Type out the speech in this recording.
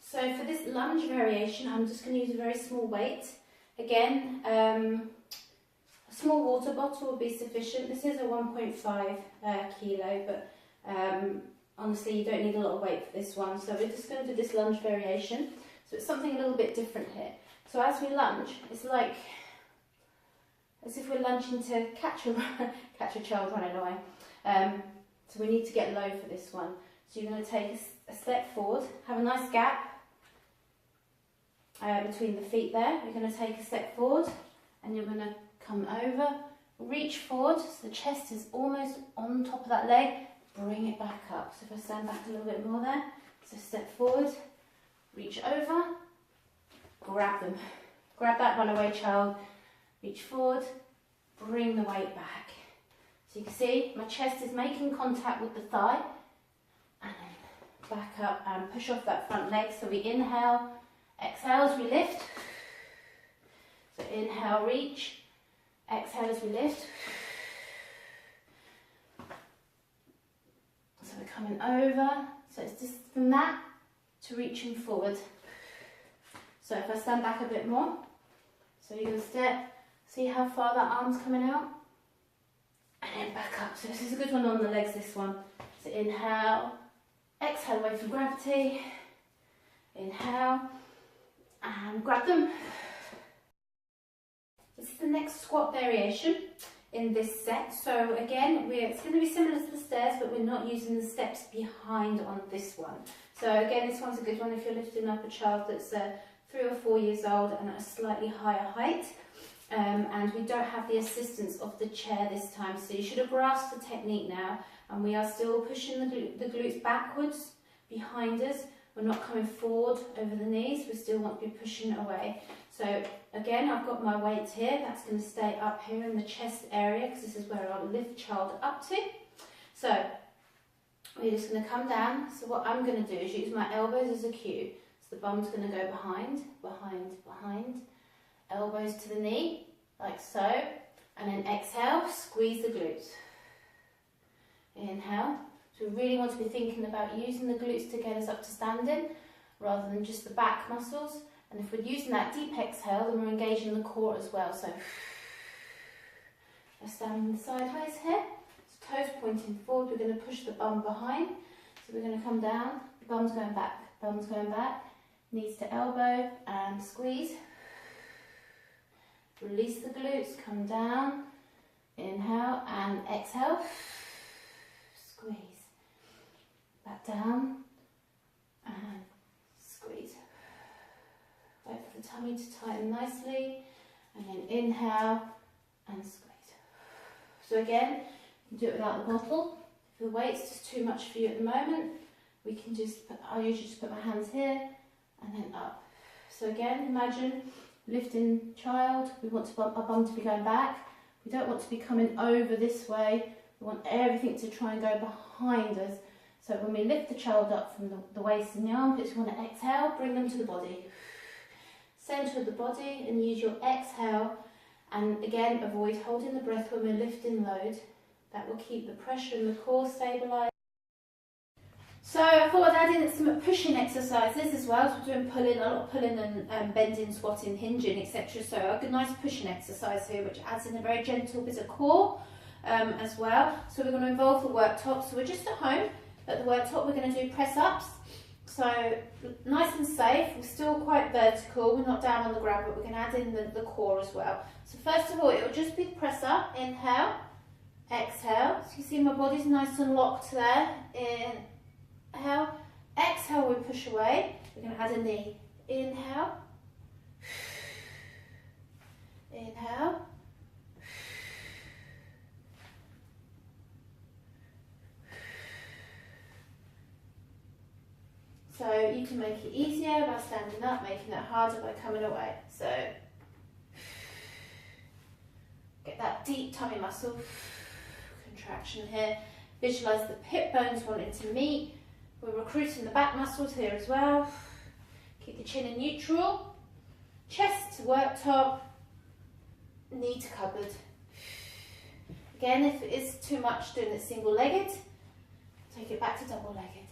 So for this lunge variation, I'm just going to use a very small weight. Again, a small water bottle will be sufficient. This is a 1.5 kilo, but honestly, you don't need a lot of weight for this one. So we're just going to do this lunge variation. So it's something a little bit different here. So as we lunge, it's like as if we're lunging to catch a child running away. So we need to get low for this one. So you're going to take a step forward, have a nice gap between the feet there. You're going to take a step forward and you're going to come over, reach forward so the chest is almost on top of that leg, bring it back up. So if I stand back a little bit more there, so step forward, reach over, grab them. Grab that runaway child, reach forward, bring the weight back. So you can see my chest is making contact with the thigh, and then back up and push off that front leg. So we inhale, exhale as we lift. So inhale, reach, exhale as we lift. So we're coming over. So it's just from that to reaching forward. So if I stand back a bit more, so you're going to step, see how far that arm's coming out, and then back up. So this is a good one on the legs, this one. So inhale, exhale away from gravity, inhale, and grab them. This is the next squat variation in this set. So again, it's going to be similar to the stairs, but we're not using the steps behind on this one. So again, this one's a good one if you're lifting up a child that's 3 or 4 years old and at a slightly higher height. And we don't have the assistance of the chair this time, so you should have grasped the technique now. And we are still pushing the glutes backwards behind us. We're not coming forward over the knees, we still want to be pushing it away. So again, I've got my weight here, that's going to stay up here in the chest area because this is where I'll lift child up to. So we're just going to come down. So what I'm going to do is use my elbows as a cue. So the bum's going to go behind, behind, behind. Elbows to the knee, like so, and then exhale, squeeze the glutes. Inhale. So we really want to be thinking about using the glutes to get us up to standing, rather than just the back muscles. And if we're using that deep exhale, then we're engaging the core as well. So I stand sideways here, so toes pointing forward, we're going to push the bum behind. So we're going to come down, the bum's going back, knees to elbow, and squeeze. Release the glutes, come down, inhale and exhale, squeeze, back down and squeeze. Wait for the tummy to tighten nicely, and then inhale and squeeze. So again, you can do it without the bottle. If the weight's just too much for you at the moment, we can I'll usually just put my hands here and then up. So again, imagine lifting child, we want our bum to be going back. We don't want to be coming over this way. We want everything to try and go behind us. So when we lift the child up from the waist and the armpits, we want to exhale, bring them to the body. Centre of the body and use your exhale. And again, avoid holding the breath when we're lifting load. That will keep the pressure in the core stabilised. So I thought I'd add in some pushing exercises as well. So we're doing pulling, a lot of pulling and bending, squatting, hinging, etc. So a good nice pushing exercise here, which adds in a very gentle bit of core as well. So we're going to involve the worktop. So we're just at home at the worktop. We're going to do press ups. So nice and safe. We're still quite vertical. We're not down on the ground, but we're going to add in the core as well. So first of all, it will just be press up. Inhale, exhale. So you see my body's nice and locked there. Inhale, exhale, we push away. We're going to add a knee. Inhale, inhale, so you can make it easier by standing up, making it harder by coming away. So get that deep tummy muscle contraction here. Visualize the hip bones wanting to meet. We're recruiting the back muscles here as well. Keep the chin in neutral. Chest to worktop. Knee to cupboard. Again, if it is too much doing it single-legged, take it back to double-legged.